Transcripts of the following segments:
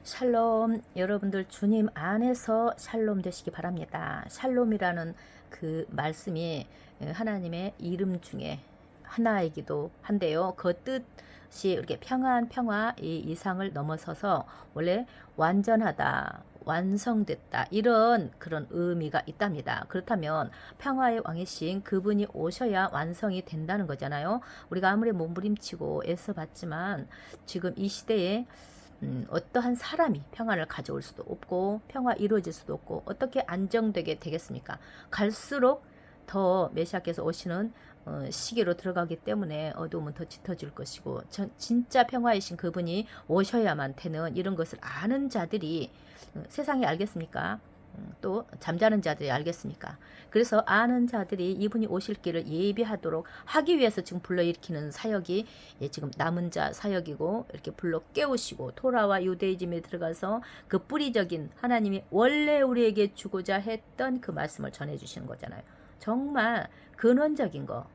샬롬, 여러분들 주님 안에서 샬롬 되시기 바랍니다. 샬롬이라는 그 말씀이 하나님의 이름 중에 하나이기도 한데요. 그 뜻이 이렇게 평화 이 이상을 넘어서서 원래 완전하다, 완성됐다 이런 그런 의미가 있답니다. 그렇다면 평화의 왕이신 그분이 오셔야 완성이 된다는 거잖아요. 우리가 아무리 몸부림치고 애써봤지만 지금 이 시대에 어떠한 사람이 평화를 가져올 수도 없고 평화 이루어질 수도 없고 어떻게 안정되게 되겠습니까? 갈수록 더 메시아께서 오시는 시기로 들어가기 때문에 어두움은 더 짙어질 것이고 진짜 평화이신 그분이 오셔야만 되는 이런 것을 아는 자들이 세상이 알겠습니까? 또 잠자는 자들이 알겠습니까? 그래서 아는 자들이 이분이 오실 길을 예비하도록 하기 위해서 지금 불러일으키는 사역이 지금 남은 자 사역이고 이렇게 불러 깨우시고 토라와 유대이즘에 들어가서 그 뿌리적인 하나님이 원래 우리에게 주고자 했던 그 말씀을 전해주시는 거잖아요. 정말 근원적인 거.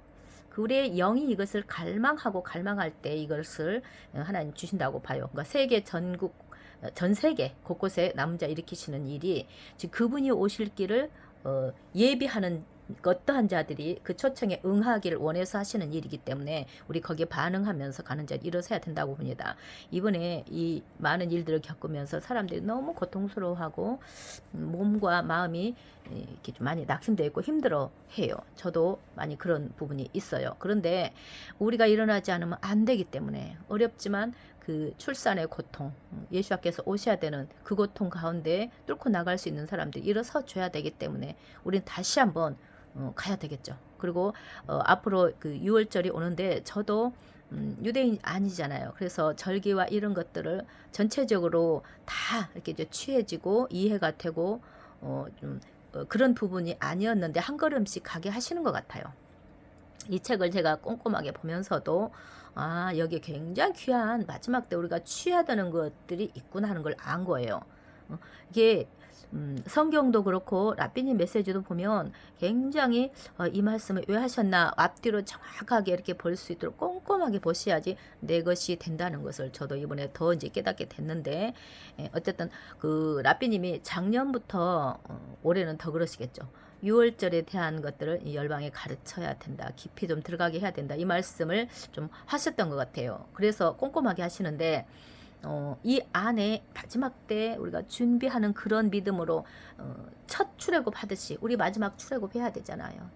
우리의 영이 이것을 갈망하고 갈망할 때 이것을 하나님 주신다고 봐요. 그러니까 전 세계 곳곳에 남자 일으키시는 일이 지금 그분이 오실 길을 예비하는 어떠한 자들이 그 초청에 응하기를 원해서 하시는 일이기 때문에 우리 거기에 반응하면서 가는 자 일어서야 된다고 봅니다. 이번에 이 많은 일들을 겪으면서 사람들이 너무 고통스러워하고 몸과 마음이 이렇게 좀 많이 낙심되어 있고 힘들어해요. 저도 많이 그런 부분이 있어요. 그런데 우리가 일어나지 않으면 안 되기 때문에 어렵지만 그 출산의 고통, 예수님께서 오셔야 되는 그 고통 가운데 뚫고 나갈 수 있는 사람들이 일어서 줘야 되기 때문에 우리는 다시 한번 가야 되겠죠. 그리고 앞으로 그 6월절이 오는데 저도 유대인 아니잖아요. 그래서 절기와 이런 것들을 전체적으로 다 이렇게 이제 취해지고 이해가 되고 좀 그런 부분이 아니었는데 한 걸음씩 가게 하시는 것 같아요. 이 책을 제가 꼼꼼하게 보면서도 여기에 굉장히 귀한 마지막 때 우리가 취해야 되는 것들이 있구나 하는 걸 안 거예요. 이게 성경도 그렇고 라삐님 메시지도 보면 굉장히 이 말씀을 왜 하셨나 앞뒤로 정확하게 이렇게 볼 수 있도록 꼼꼼하게 보셔야지 내 것이 된다는 것을 저도 이번에 더 이제 깨닫게 됐는데 어쨌든 그 라삐님이 작년부터 올해는 더 그러시겠죠. 6월절에 대한 것들을 열방에 가르쳐야 된다. 깊이 좀 들어가게 해야 된다. 이 말씀을 좀 하셨던 것 같아요. 그래서 꼼꼼하게 하시는데 이 안에 마지막 때 우리가 준비하는 그런 믿음으로 첫 출애굽 하듯이 우리 마지막 출애굽 해야 되잖아요.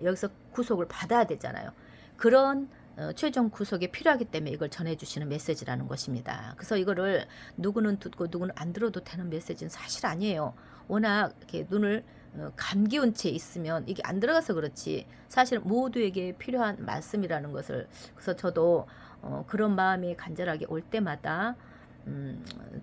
여기서 구속을 받아야 되잖아요. 그런 최종 구속이 필요하기 때문에 이걸 전해주시는 메시지라는 것입니다. 그래서 이거를 누구는 듣고 누구는 안 들어도 되는 메시지는 사실 아니에요. 워낙 이렇게 눈을 감기운 채 있으면 이게 안 들어가서 그렇지 사실 모두에게 필요한 말씀이라는 것을 그래서 저도 그런 마음이 간절하게 올 때마다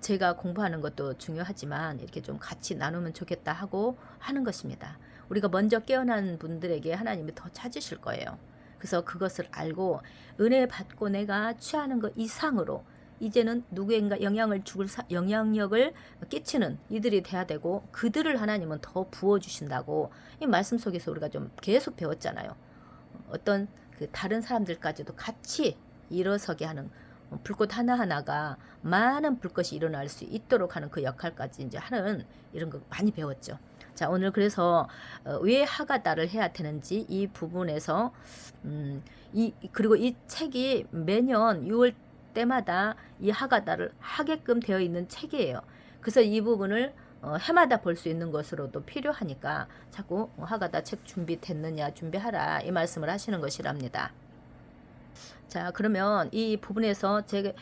제가 공부하는 것도 중요하지만 이렇게 좀 같이 나누면 좋겠다 하고 하는 것입니다. 우리가 먼저 깨어난 분들에게 하나님이 더 찾으실 거예요. 그래서 그것을 알고 은혜 받고 내가 취하는 것 이상으로 이제는 누구인가 영향력을 끼치는 이들이 돼야 되고 그들을 하나님은 더 부어주신다고 이 말씀 속에서 우리가 좀 계속 배웠잖아요. 어떤 그 다른 사람들까지도 같이 일어서게 하는 불꽃 하나하나가 많은 불꽃이 일어날 수 있도록 하는 그 역할까지 이제 하는 이런 거 많이 배웠죠. 자, 오늘 그래서 왜 하가다를 해야 되는지 이 부분에서 그리고 이 책이 매년 6월 때마다 이 하가다를 하게끔 되어 있는 책이에요. 그래서 이 부분을 해마다 볼 수 있는 것으로도 필요하니까 자꾸 하가다 책 준비됐느냐 준비하라 이 말씀을 하시는 것이랍니다. 자, 그러면 이 부분에서 제가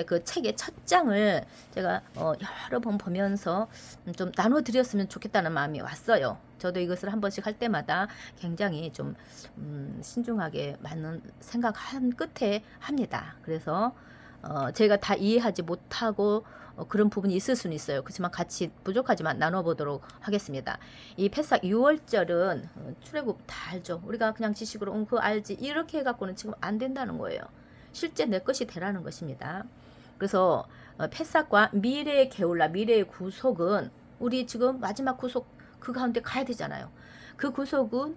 그 책의 첫 장을 제가 여러 번 보면서 좀 나눠드렸으면 좋겠다는 마음이 왔어요. 저도 이것을 한 번씩 할 때마다 굉장히 좀 신중하게 맞는 생각한 끝에 합니다. 그래서 제가 다 이해하지 못하고 그런 부분이 있을 수는 있어요. 그렇지만 같이 부족하지만 나눠보도록 하겠습니다. 이 패삭 6월절은 출애굽 다 알죠. 우리가 그냥 지식으로 그거 알지 이렇게 해갖고는 지금 안 된다는 거예요. 실제 내 것이 되라는 것입니다. 그래서 패삭과 미래의 게울라, 미래의 구속은 우리 지금 마지막 구속 그 가운데 가야 되잖아요. 그 구속은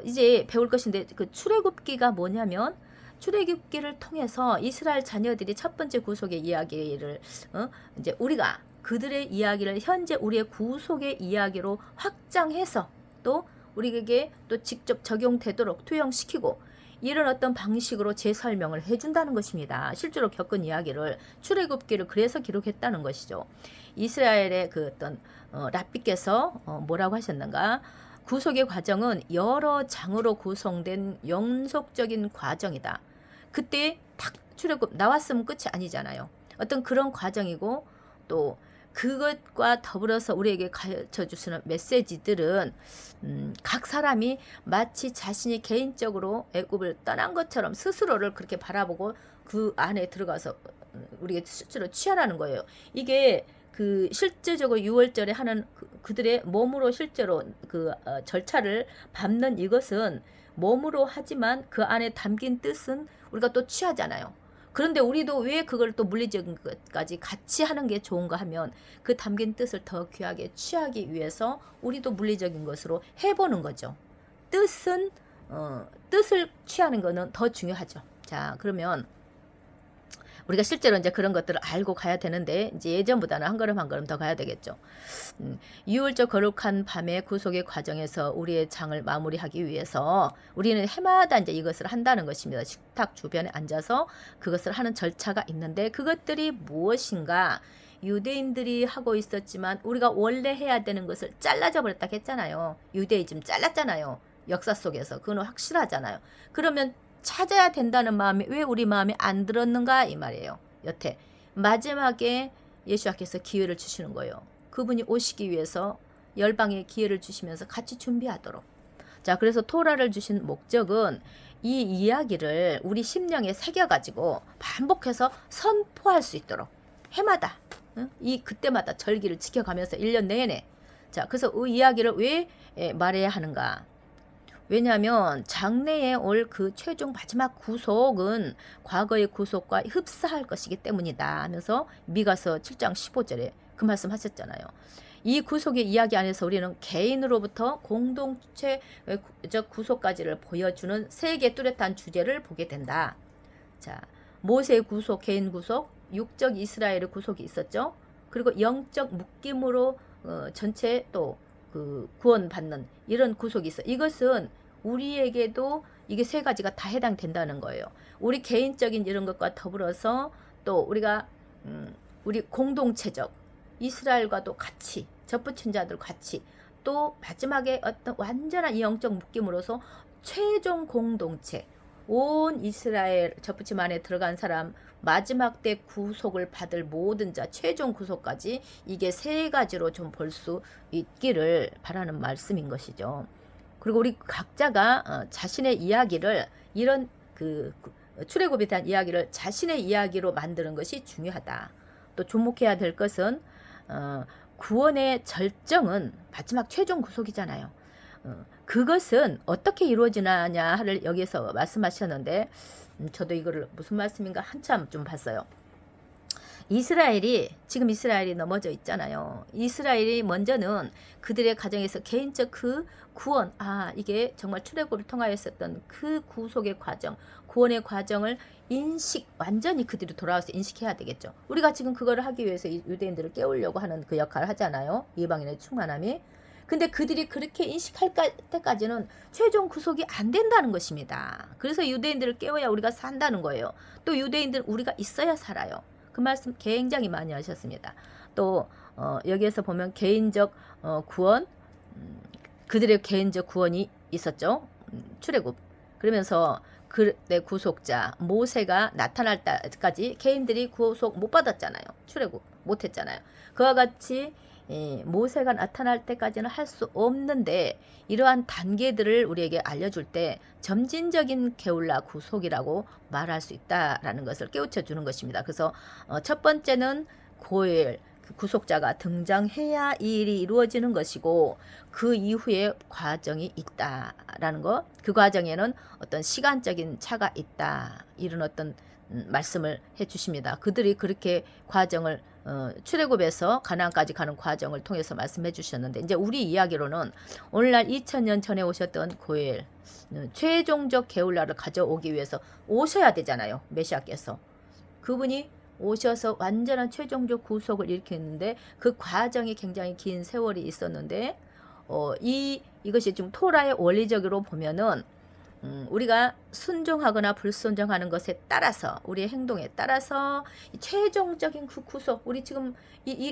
이제 배울 것인데 그 출애굽기가 뭐냐면 출애굽기를 통해서 이스라엘 자녀들이 첫 번째 구속의 이야기를 이제 우리가 그들의 이야기를 현재 우리의 구속의 이야기로 확장해서 또 우리에게 또 직접 적용되도록 투영시키고 이런 어떤 방식으로 재설명을 해준다는 것입니다. 실제로 겪은 이야기를 출애굽기를 그래서 기록했다는 것이죠. 이스라엘의 그 어떤 랍비께서 뭐라고 하셨는가? 구속의 과정은 여러 장으로 구성된 연속적인 과정이다. 그때 탁 출애굽 나왔으면 끝이 아니잖아요. 어떤 그런 과정이고 또 그것과 더불어서 우리에게 가르쳐 주시는 메시지들은 각 사람이 마치 자신이 개인적으로 애굽을 떠난 것처럼 스스로를 그렇게 바라보고 그 안에 들어가서 우리가 실제로 취하라는 거예요. 이게 그 실제적으로 6월절에 하는 그들의 몸으로 실제로 그 절차를 밟는 이것은 몸으로 하지만 그 안에 담긴 뜻은 우리가 또 취하잖아요. 그런데 우리도 왜 그걸 또 물리적인 것까지 같이 하는 게 좋은가 하면 그 담긴 뜻을 더 귀하게 취하기 위해서 우리도 물리적인 것으로 해보는 거죠. 뜻은 뜻을 취하는 거는 더 중요하죠. 자, 그러면 우리가 실제로 이제 그런 것들을 알고 가야 되는데 이제 예전보다는 한 걸음 한 걸음 더 가야 되겠죠. 6월절 거룩한 밤의 구속의 과정에서 우리의 장을 마무리하기 위해서 우리는 해마다 이제 이것을 한다는 것입니다. 식탁 주변에 앉아서 그것을 하는 절차가 있는데 그것들이 무엇인가? 유대인들이 하고 있었지만 우리가 원래 해야 되는 것을 잘라져 버렸다 했잖아요. 유대이즘 잘랐잖아요. 역사 속에서. 그건 확실하잖아요. 그러면 찾아야 된다는 마음이 왜 우리 마음에 안 들었는가 이 말이에요. 여태 마지막에 예수님께서 기회를 주시는 거예요. 그분이 오시기 위해서 열방에 기회를 주시면서 같이 준비하도록. 자, 그래서 토라를 주신 목적은 이 이야기를 우리 심령에 새겨가지고 반복해서 선포할 수 있도록 해마다 이 그때마다 절기를 지켜가면서 1년 내내. 자, 그래서 이 이야기를 왜 말해야 하는가? 왜냐하면 장래에 올 그 최종 마지막 구속은 과거의 구속과 흡사할 것이기 때문이다 하면서 미가서 7장 15절에 그 말씀 하셨잖아요. 이 구속의 이야기 안에서 우리는 개인으로부터 공동체적 구속까지를 보여주는 세 개 뚜렷한 주제를 보게 된다. 자, 모세의 구속, 개인 구속, 육적 이스라엘의 구속이 있었죠. 그리고 영적 묶임으로 전체 또 그 구원받는 이런 구속이 있어. 이것은 우리에게도 이게 세 가지가 다 해당된다는 거예요. 우리 개인적인 이런 것과 더불어서 또 우리가 우리 공동체적 이스라엘과도 같이 접붙인 자들 같이 또 마지막에 어떤 완전한 이 영적 묶임으로서 최종 공동체 온 이스라엘 접붙임 안에 들어간 사람 마지막 때 구속을 받을 모든 자 최종 구속까지 이게 세 가지로 좀 볼 수 있기를 바라는 말씀인 것이죠. 그리고 우리 각자가 자신의 이야기를 이런 그 출애굽에 대한 이야기를 자신의 이야기로 만드는 것이 중요하다. 또 주목해야 될 것은 구원의 절정은 마지막 최종 구속이잖아요. 그것은 어떻게 이루어지느냐를 여기에서 말씀하셨는데 저도 이거를 무슨 말씀인가 한참 좀 봤어요. 지금 이스라엘이 넘어져 있잖아요. 이스라엘이 먼저는 그들의 가정에서 개인적 그 구원, 이게 정말 출애굽을 통하였었던 그 구속의 과정, 구원의 과정을 완전히 그들이 돌아와서 인식해야 되겠죠. 우리가 지금 그거를 하기 위해서 유대인들을 깨우려고 하는 그 역할을 하잖아요. 이방인의 충만함이. 근데 그들이 그렇게 인식할 때까지는 최종 구속이 안 된다는 것입니다. 그래서 유대인들을 깨워야 우리가 산다는 거예요. 또 유대인들은 우리가 있어야 살아요. 그 말씀 굉장히 많이 하셨습니다. 또 여기에서 보면 개인적 구원, 그들의 개인적 구원이 있었죠. 출애굽. 그러면서 그때 구속자 모세가 나타날 때까지 개인들이 구속 못 받았잖아요. 출애굽 못 했잖아요. 그와 같이 모세가 나타날 때까지는 할 수 없는데 이러한 단계들을 우리에게 알려줄 때 점진적인 게울라 구속이라고 말할 수 있다라는 것을 깨우쳐 주는 것입니다. 그래서 첫 번째는 고엘 구속자가 등장해야 이 일이 이루어지는 것이고 그 이후에 과정이 있다라는 것, 그 과정에는 어떤 시간적인 차가 있다 이런 어떤 말씀을 해주십니다. 그들이 그렇게 과정을 출애굽에서 가나안까지 가는 과정을 통해서 말씀해 주셨는데 이제 우리 이야기로는 오늘날 2000년 전에 오셨던 고엘 최종적 게울라를 가져오기 위해서 오셔야 되잖아요. 메시아께서 그분이 오셔서 완전한 최종적 구속을 일으켰는데 그 과정이 굉장히 긴 세월이 있었는데 이것이 좀 토라의 원리적으로 보면은 우리가 순종하거나 불순종하는 것에 따라서 우리의 행동에 따라서 최종적인 그 구속 우리 지금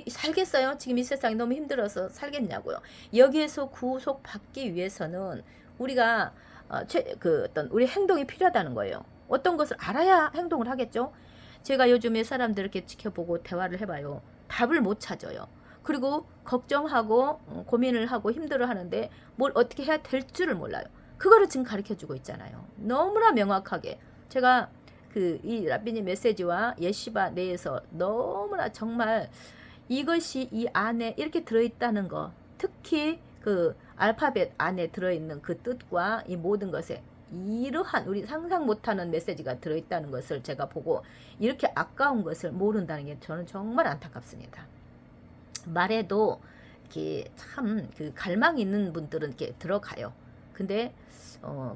살겠어요? 지금 이 세상이 너무 힘들어서 살겠냐고요. 여기에서 구속받기 위해서는 우리가 어떤 우리 행동이 필요하다는 거예요. 어떤 것을 알아야 행동을 하겠죠. 제가 요즘에 사람들 이렇게 지켜보고 대화를 해봐요. 답을 못 찾아요. 그리고 걱정하고 고민을 하고 힘들어하는데 뭘 어떻게 해야 될 줄을 몰라요. 그거를 지금 가르쳐주고 있잖아요. 너무나 명확하게 제가 이 라비니 메시지와 예시바 내에서 너무나 정말 이것이 이 안에 이렇게 들어있다는 거, 특히 그 알파벳 안에 들어있는 그 뜻과 이 모든 것에 이러한 우리 상상 못하는 메시지가 들어있다는 것을 제가 보고 이렇게 아까운 것을 모른다는 게 저는 정말 안타깝습니다. 말해도 이렇게 참 그 갈망 있는 분들은 이렇게 들어가요. 근데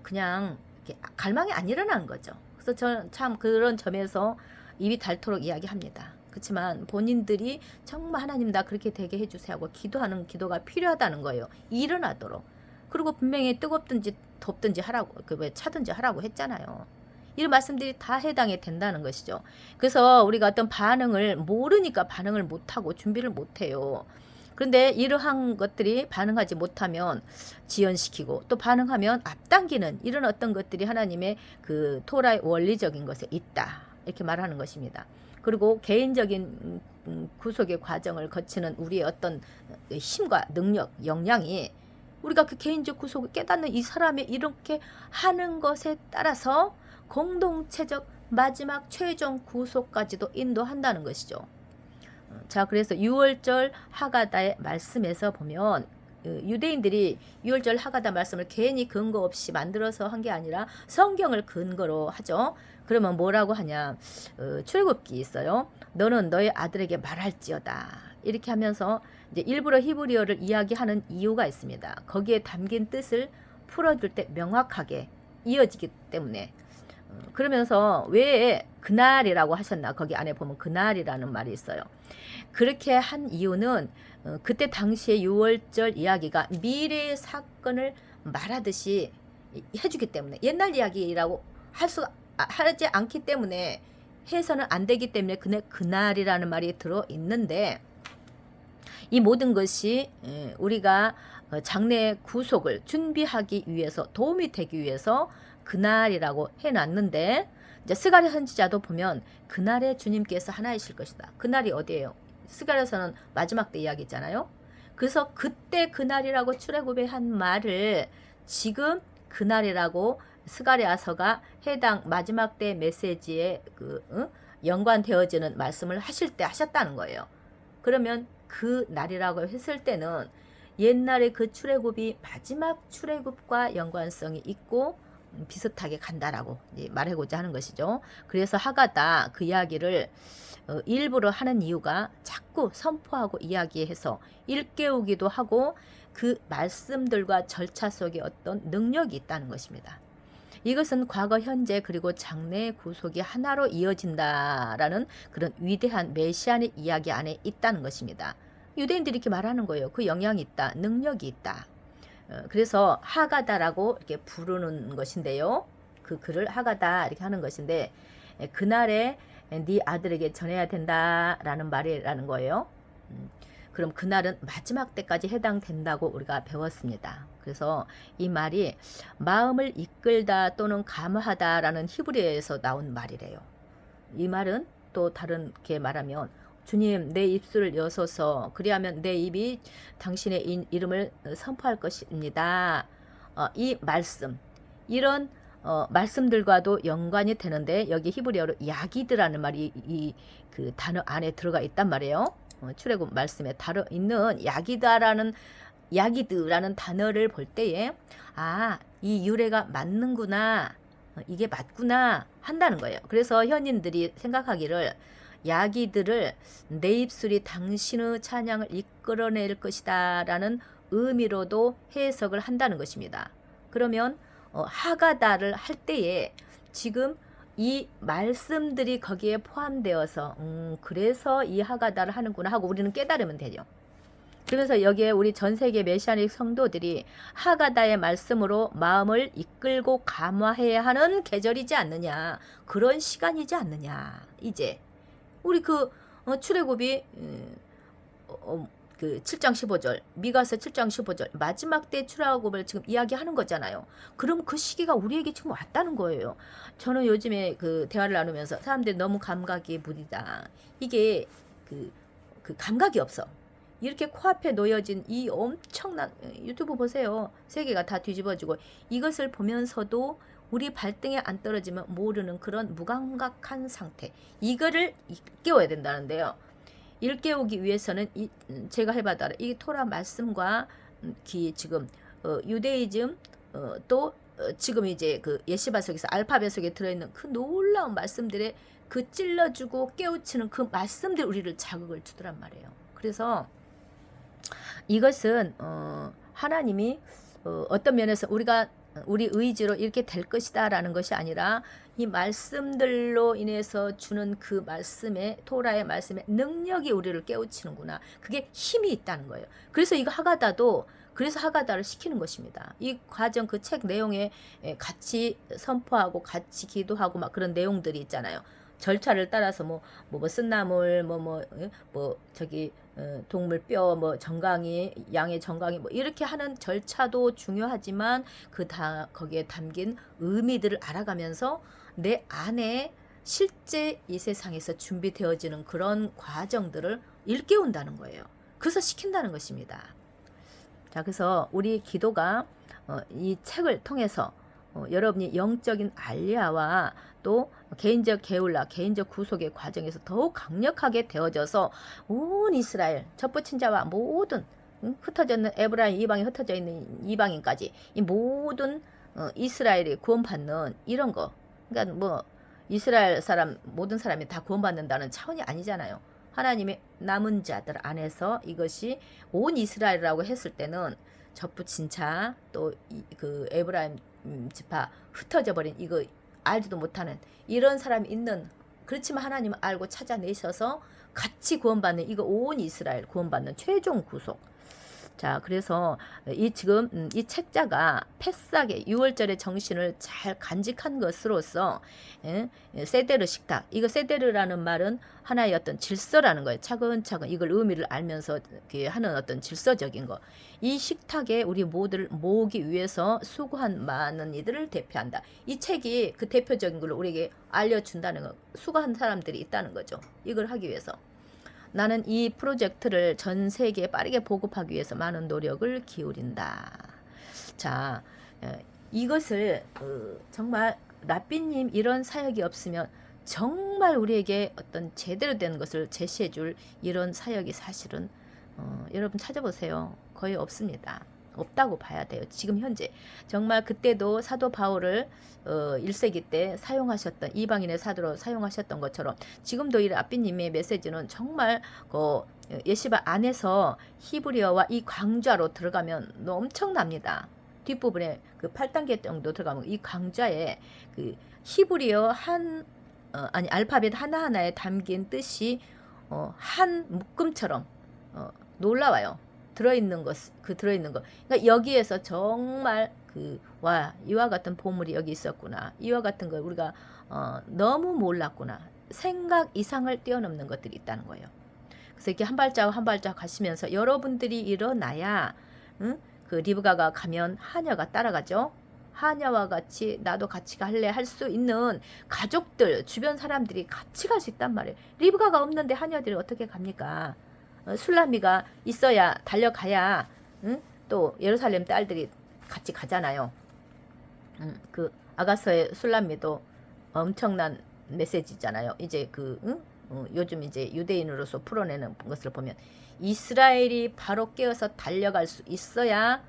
그냥 이렇게 갈망이 안 일어나는 거죠. 그래서 저는 참 그런 점에서 입이 닳도록 이야기합니다. 그렇지만 본인들이 정말 하나님 나 그렇게 되게 해주세요 하고 기도하는 기도가 필요하다는 거예요. 일어나도록. 그리고 분명히 뜨겁든지 덥든지 하라고 왜 차든지 하라고 했잖아요. 이런 말씀들이 다 해당이 된다는 것이죠. 그래서 우리가 어떤 반응을 모르니까 반응을 못하고 준비를 못해요. 그런데 이러한 것들이 반응하지 못하면 지연시키고 또 반응하면 앞당기는 이런 어떤 것들이 하나님의 그 토라의 원리적인 것에 있다. 이렇게 말하는 것입니다. 그리고 개인적인 구속의 과정을 거치는 우리의 어떤 힘과 능력, 역량이 우리가 그 개인적 구속을 깨닫는 이 사람의 이렇게 하는 것에 따라서 공동체적 마지막 최종 구속까지도 인도한다는 것이죠. 자, 그래서 6월절 하가다의 말씀에서 보면 유대인들이 6월절 하가다 말씀을 괜히 근거 없이 만들어서 한 게 아니라 성경을 근거로 하죠. 그러면 뭐라고 하냐? 출애굽기 있어요. 너는 너의 아들에게 말할지어다. 이렇게 하면서 이제 일부러 히브리어를 이야기하는 이유가 있습니다. 거기에 담긴 뜻을 풀어줄 때 명확하게 이어지기 때문에. 그러면서 왜 그날이라고 하셨나? 거기 안에 보면 그날이라는 말이 있어요. 그렇게 한 이유는 그때 당시에 6월절 이야기가 미래의 사건을 말하듯이 해주기 때문에 옛날 이야기라고 하지 않기 때문에 해서는 안 되기 때문에 그날이라는 말이 들어 있는데 이 모든 것이 우리가 장래의 구속을 준비하기 위해서 도움이 되기 위해서 그날이라고 해놨는데 이제 스가랴 선지자도 보면 그날에 주님께서 하나이실 것이다. 그날이 어디예요? 스가랴서는 마지막 때 이야기잖아요. 그래서 그때 그날이라고 출애굽에 한 말을 지금 그날이라고 스가랴서가 해당 마지막 때 메시지에 연관되어지는 말씀을 하실 때 하셨다는 거예요. 그러면 그 날이라고 했을 때는 옛날에 그 출애굽이 마지막 출애굽과 연관성이 있고 비슷하게 간다라고 말하고자 하는 것이죠. 그래서 하가다 그 이야기를 일부러 하는 이유가 자꾸 선포하고 이야기해서 일깨우기도 하고 그 말씀들과 절차 속에 어떤 능력이 있다는 것입니다. 이것은 과거, 현재 그리고 장래의 구속이 하나로 이어진다라는 그런 위대한 메시아의 이야기 안에 있다는 것입니다. 유대인들이 이렇게 말하는 거예요. 그 영향이 있다, 능력이 있다. 그래서 하가다라고 이렇게 부르는 것인데요. 그 글을 하가다 이렇게 하는 것인데 그날에 네 아들에게 전해야 된다라는 말이라는 거예요. 그럼 그날은 마지막 때까지 해당된다고 우리가 배웠습니다. 그래서 이 말이 마음을 이끌다 또는 감화하다라는 히브리어에서 나온 말이래요. 이 말은 또 다르게 말하면 주님 내 입술을 여소서 그리하면 내 입이 당신의 이름을 선포할 것입니다. 이 말씀 이런 말씀들과도 연관이 되는데 여기 히브리어로 야기드라는 말이 그 단어 안에 들어가 있단 말이에요. 출애굽 말씀에 다루 있는 야기드라는 단어를 볼 때에 이 유래가 맞는구나. 이게 맞구나 한다는 거예요. 그래서 현인들이 생각하기를 야기들을 내 입술이 당신의 찬양을 이끌어낼 것이다 라는 의미로도 해석을 한다는 것입니다. 그러면 하가다를 할 때에 지금 이 말씀들이 거기에 포함되어서 그래서 이 하가다를 하는구나 하고 우리는 깨달으면 되죠. 그래서 여기에 우리 전 세계 메시아닉 성도들이 하가다의 말씀으로 마음을 이끌고 감화해야 하는 계절이지 않느냐, 그런 시간이지 않느냐. 이제 우리 출애굽이 그 7장 15절, 미가서 7장 15절 마지막 때 출애굽을 지금 이야기하는 거잖아요. 그럼 그 시기가 우리에게 지금 왔다는 거예요. 저는 요즘에 그 대화를 나누면서 사람들이 너무 감각이 무디다. 이게 그 감각이 없어. 이렇게 코앞에 놓여진 이 엄청난, 유튜브 보세요. 세계가 다 뒤집어지고 이것을 보면서도 우리 발등에 안 떨어지면 모르는 그런 무감각한 상태. 이거를 일깨워야 된다는데요. 일깨우기 위해서는 제가 해봐도 알아. 이 토라 말씀과 지금 유대이즘 또 지금 이제 그 예시바 속에서 알파벳 속에 들어있는 그 놀라운 말씀들에 그 찔러주고 깨우치는 그 말씀들 우리를 자극을 주더란 말이에요. 그래서 이것은 하나님이 어떤 면에서 우리 의지로 이렇게 될 것이다 라는 것이 아니라 이 말씀들로 인해서 주는 그 말씀의 토라의 말씀의 능력이 우리를 깨우치는구나. 그게 힘이 있다는 거예요. 그래서 이거 하가다도 그래서 하가다를 시키는 것입니다. 이 과정 그 책 내용에 같이 선포하고 같이 기도하고 막 그런 내용들이 있잖아요. 절차를 따라서 뭐 쓴나물 저기 동물 뼈 정강이 양의 정강이 이렇게 하는 절차도 중요하지만 거기에 담긴 의미들을 알아가면서 내 안에 실제 이 세상에서 준비되어지는 그런 과정들을 일깨운다는 거예요. 그래서 시킨다는 것입니다. 자, 그래서 우리 기도가 이 책을 통해서 여러분이 영적인 알리아와 또 개인적 게울라, 개인적 구속의 과정에서 더욱 강력하게 되어져서 온 이스라엘, 접붙인 자와 모든 흩어져 있는 에브라임 이방에 흩어져 있는 이방인까지 이 모든 이스라엘이 구원받는 이런 거. 그러니까 뭐 이스라엘 사람 모든 사람이 다 구원받는다는 차원이 아니잖아요. 하나님의 남은 자들 안에서 이것이 온 이스라엘이라고 했을 때는 접붙인 자 또 그 에브라임 지파 흩어져 버린 이거 알지도 못하는 이런 사람이 있는, 그렇지만 하나님은 알고 찾아내셔서 같이 구원받는 이거 온 이스라엘 구원받는 최종 구속. 자, 그래서 지금 이 책자가 패싸게 6월절의 정신을 잘 간직한 것으로서 세데르 식탁, 이거 세데르라는 말은 하나의 어떤 질서라는 거예요. 차근차근 이걸 의미를 알면서 하는 어떤 질서적인 거. 이 식탁에 우리 모두를 모으기 위해서 수고한 많은 이들을 대표한다. 이 책이 그 대표적인 걸 우리에게 알려준다는 거. 수고한 사람들이 있다는 거죠. 이걸 하기 위해서. 나는 이 프로젝트를 전 세계에 빠르게 보급하기 위해서 많은 노력을 기울인다. 자, 이것을 정말 라삐님 이런 사역이 없으면 정말 우리에게 어떤 제대로 된 것을 제시해줄 이런 사역이 사실은 여러분 찾아보세요. 거의 없습니다. 없다고 봐야 돼요. 지금 현재 정말 그때도 사도 바울을 1세기 때 사용하셨던 이방인의 사도로 사용하셨던 것처럼 지금도 이 라삐님의 메시지는 정말 예시바 안에서 히브리어와 이 강좌로 들어가면 엄청납니다. 뒷부분에 그 8단계 정도 들어가면 이 강좌에 그 히브리어 알파벳 하나하나에 담긴 뜻이 한 묶음처럼 놀라워요. 들어있는 거. 그러니까 여기에서 정말 이와 같은 보물이 여기 있었구나. 이와 같은 걸 우리가 너무 몰랐구나. 생각 이상을 뛰어넘는 것들이 있다는 거예요. 그래서 이렇게 한 발자국 한 발자국 가시면서 여러분들이 일어나야 그 리브가가 가면 하녀가 따라가죠. 하녀와 같이 나도 같이 갈래 할 수 있는 가족들, 주변 사람들이 같이 갈 수 있단 말이에요. 리브가가 없는데 하녀들이 어떻게 갑니까? 술라미가 있어야 달려가야 또 예루살렘 딸들이 같이 가잖아요. 그 아가서의 술라미도 엄청난 메시지잖아요. 이제 요즘 이제 유대인으로서 풀어내는 것을 보면 이스라엘이 바로 깨어서 달려갈 수 있어야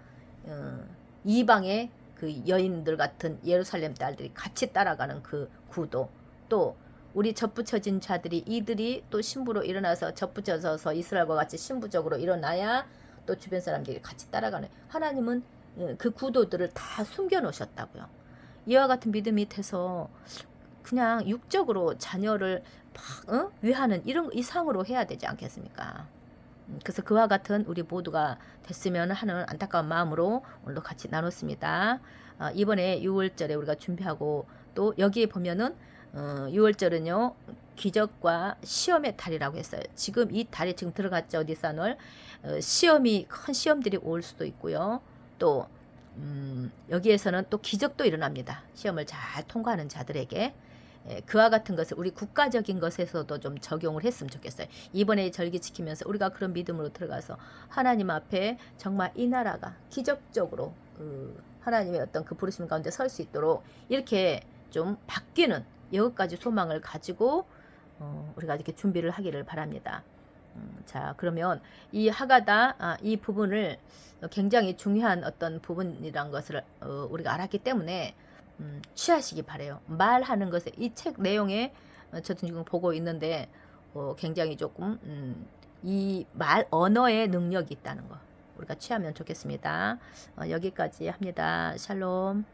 이방의 그 여인들 같은 예루살렘 딸들이 같이 따라가는 그 구도, 또 우리 접붙여진 자들이 이들이 또 신부로 일어나서 접붙여서 이스라엘과 같이 신부적으로 일어나야 또 주변 사람들이 같이 따라가는, 하나님은 그 구도들을 다 숨겨 놓으셨다고요. 이와 같은 믿음이 돼서 그냥 육적으로 자녀를 막 위하는 이런 이상으로 해야 되지 않겠습니까? 그래서 그와 같은 우리 모두가 됐으면 하는 안타까운 마음으로 오늘도 같이 나눴습니다. 이번에 6월절에 우리가 준비하고 또 여기에 보면은 6월절은요 기적과 시험의 달이라고 했어요. 지금 이 달에 지금 들어갔죠 디사놀. 시험이 큰 시험들이 올 수도 있고요. 또 여기에서는 또 기적도 일어납니다. 시험을 잘 통과하는 자들에게. 그와 같은 것을 우리 국가적인 것에서도 좀 적용을 했으면 좋겠어요. 이번에 절기 지키면서 우리가 그런 믿음으로 들어가서 하나님 앞에 정말 이 나라가 기적적으로 하나님의 어떤 그 부르심 가운데 설 수 있도록 이렇게 좀 바뀌는 여기까지 소망을 가지고 우리가 이렇게 준비를 하기를 바랍니다. 자, 그러면 이 하가다 이 부분을 굉장히 중요한 어떤 부분이란 것을 우리가 알았기 때문에 취하시기 바래요. 말하는 것에 이 책 내용에 저도 지금 보고 있는데 굉장히 조금 이 말 언어의 능력이 있다는 거 우리가 취하면 좋겠습니다. 여기까지 합니다. 샬롬.